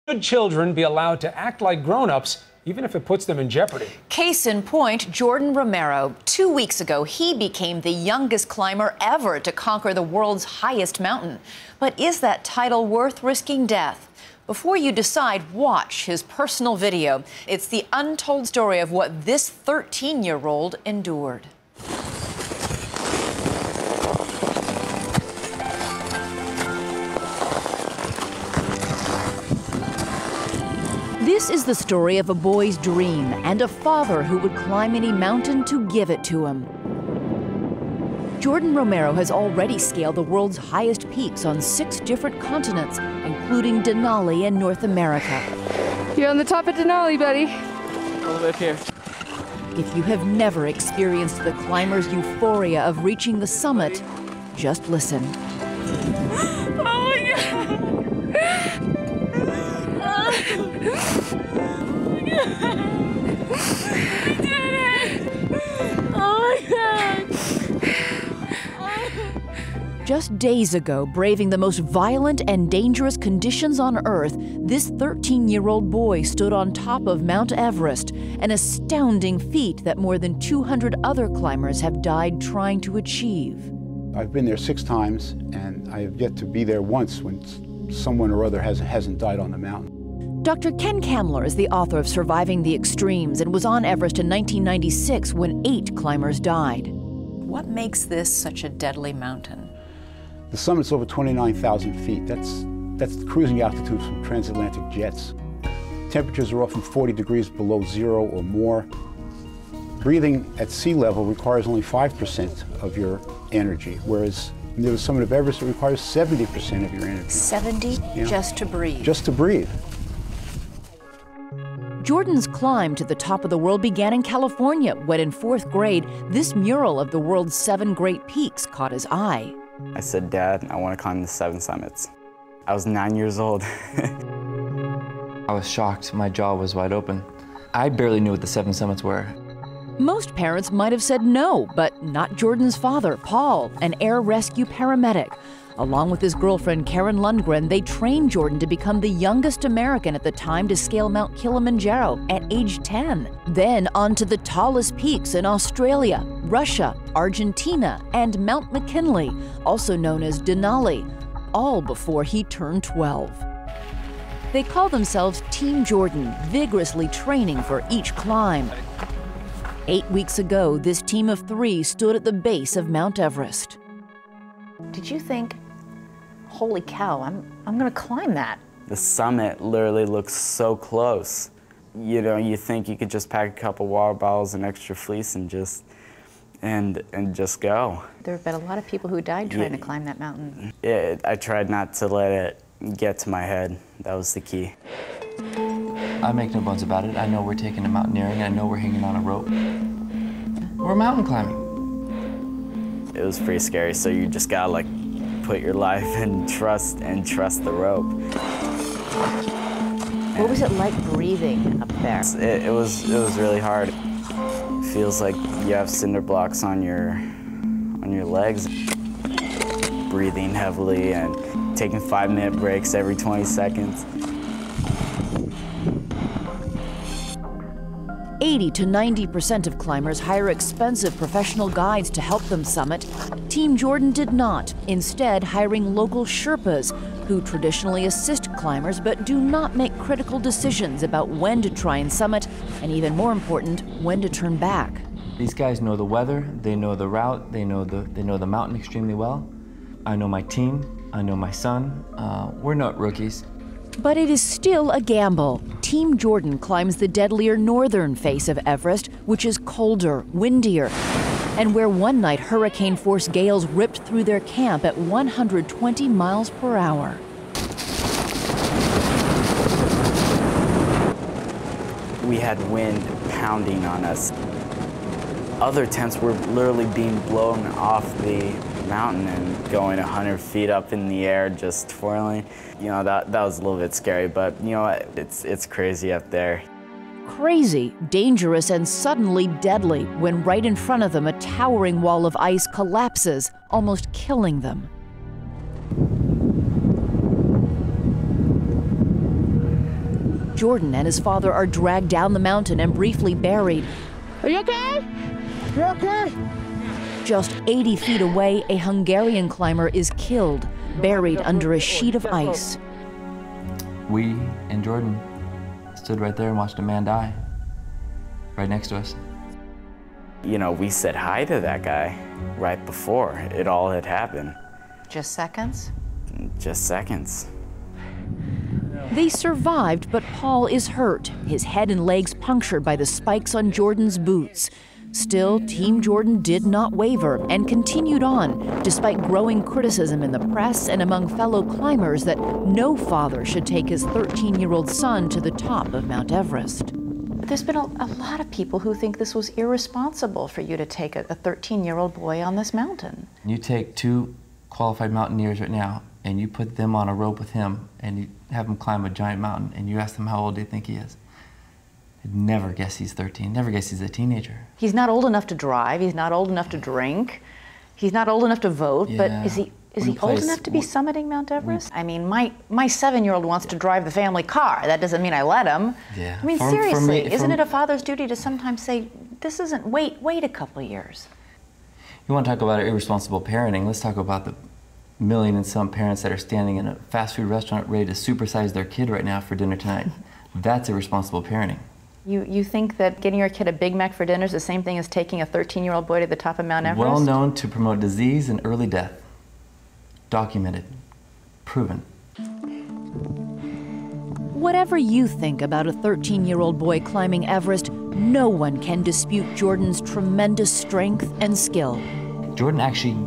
Should children be allowed to act like grown-ups, even if it puts them in jeopardy? Case in point, Jordan Romero. 2 weeks ago, he became the youngest climber ever to conquer the world's highest mountain. But is that title worth risking death? Before you decide, watch his personal video. It's the untold story of what this 13-year-old endured. This is the story of a boy's dream and a father who would climb any mountain to give it to him. Jordan Romero has already scaled the world's highest peaks on 6 different continents, including Denali in North America. You're on the top of Denali, buddy. All the way up here. If you have never experienced the climber's euphoria of reaching the summit, just listen. Oh my God! We did it! Oh my God! Just days ago, braving the most violent and dangerous conditions on Earth, this 13-year-old boy stood on top of Mount Everest, an astounding feat that more than 200 other climbers have died trying to achieve. I've been there 6 times, and I have yet to be there once when someone or other hasn't died on the mountain. Dr. Ken Kamler is the author of Surviving the Extremes and was on Everest in 1996 when 8 climbers died. What makes this such a deadly mountain? The summit's over 29,000 feet. That's the cruising altitude from transatlantic jets. Temperatures are often 40 degrees below zero or more. Breathing at sea level requires only 5% of your energy, whereas near the summit of Everest, it requires 70% of your energy. 70 Yeah. just to breathe? Just to breathe. Jordan's climb to the top of the world began in California when in 4th grade, this mural of the world's 7 great peaks caught his eye. I said, Dad, I want to climb the 7 summits. I was 9 years old. I was shocked. My jaw was wide open. I barely knew what the 7 summits were. Most parents might have said no, but not Jordan's father, Paul, an air rescue paramedic. Along with his girlfriend, Karen Lundgren, they trained Jordan to become the youngest American at the time to scale Mount Kilimanjaro at age 10. Then on to the tallest peaks in Australia, Russia, Argentina, and Mount McKinley, also known as Denali, all before he turned 12. They call themselves Team Jordan, vigorously training for each climb. 8 weeks ago, this team of 3 stood at the base of Mount Everest. Did you think, holy cow, I'm gonna climb that? The summit literally looks so close. You know, you think you could just pack a couple water bottles and extra fleece and just go. There have been a lot of people who died trying to climb that mountain. I tried not to let it get to my head. That was the key. I make no bones about it. I know we're taking to mountaineering. I know we're hanging on a rope. We're mountain climbing. It was pretty scary, so you just gotta like put your life and trust the rope. What was it like breathing up there? It was really hard. It feels like you have cinder blocks on your legs. Breathing heavily and taking 5-minute breaks every 20 seconds. 80 to 90% of climbers hire expensive professional guides to help them summit. Team Jordan did not, instead hiring local Sherpas, who traditionally assist climbers but do not make critical decisions about when to try and summit, and even more important, when to turn back. These guys know the weather, they know the route, they know the mountain extremely well. I know my team, I know my son. We're not rookies. But it is still a gamble. Team Jordan climbs the deadlier northern face of Everest, which is colder, windier, and where one night hurricane-force gales ripped through their camp at 120 miles per hour. We had wind pounding on us. Other tents were literally being blown off the mountain and going 100 feet up in the air, just twirling. You know, that was a little bit scary, but you know what? It's crazy up there. Crazy, dangerous, and suddenly deadly when right in front of them a towering wall of ice collapses, almost killing them. Jordan and his father are dragged down the mountain and briefly buried. Are you okay? You okay? Just 80 feet away, a Hungarian climber is killed, buried under a sheet of ice. We and Jordan stood right there and watched a man die right next to us. You know, we said hi to that guy right before it all had happened. Just seconds? Just seconds. They survived, but Paul is hurt, his head and legs punctured by the spikes on Jordan's boots. Still, Team Jordan did not waver and continued on, despite growing criticism in the press and among fellow climbers that no father should take his 13-year-old son to the top of Mount Everest. There's been a lot of people who think this was irresponsible for you to take a 13-year-old boy on this mountain. You take two qualified mountaineers right now and you put them on a rope with him and you have them climb a giant mountain and you ask them how old they think he is. I'd never guess he's 13, never guess he's a teenager. He's not old enough to drive, he's not old enough to drink, he's not old enough to vote, but is he old enough to be summiting Mount Everest? I mean, my 7-year-old wants to drive the family car. That doesn't mean I let him. Yeah. I mean, seriously, isn't it a father's duty to sometimes say, this isn't, wait a couple of years? You want to talk about irresponsible parenting, let's talk about the million and some parents that are standing in a fast food restaurant ready to supersize their kid right now for dinner tonight. That's irresponsible parenting. You think that getting your kid a Big Mac for dinner is the same thing as taking a 13-year-old boy to the top of Mount Everest? Well known to promote disease and early death. Documented. Proven. Whatever you think about a 13-year-old boy climbing Everest, no one can dispute Jordan's tremendous strength and skill. Jordan actually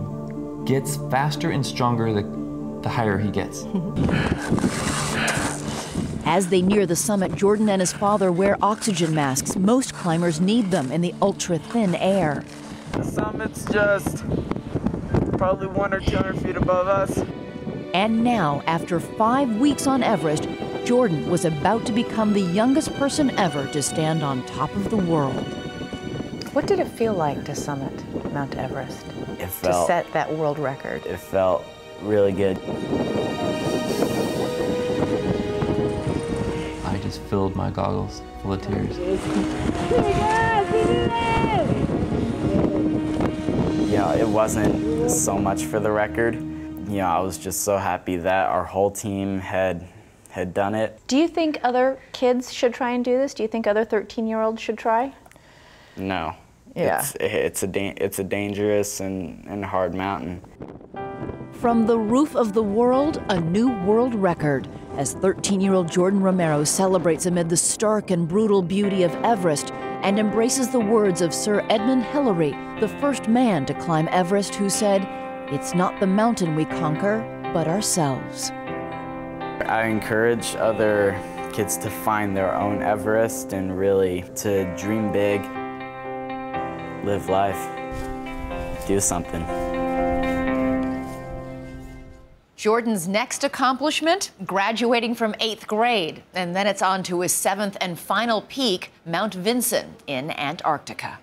gets faster and stronger the higher he gets. As they near the summit, Jordan and his father wear oxygen masks. Most climbers need them in the ultra-thin air. The summit's just probably 100 or 200 feet above us. And now, after 5 weeks on Everest, Jordan was about to become the youngest person ever to stand on top of the world. What did it feel like to summit Mount Everest? To set that world record? It felt really good. I just filled my goggles full of tears. You know, it wasn't so much for the record. You know, I was just so happy that our whole team had done it. Do you think other kids should try and do this? Do you think other 13-year-olds should try? No. Yeah. It's a dangerous and hard mountain. From the roof of the world, a new world record, as 13-year-old Jordan Romero celebrates amid the stark and brutal beauty of Everest and embraces the words of Sir Edmund Hillary, the first man to climb Everest, who said, "It's not the mountain we conquer, but ourselves." I encourage other kids to find their own Everest and really to dream big, live life, do something. Jordan's next accomplishment, graduating from 8th grade, and then it's on to his 7th and final peak, Mount Vinson in Antarctica.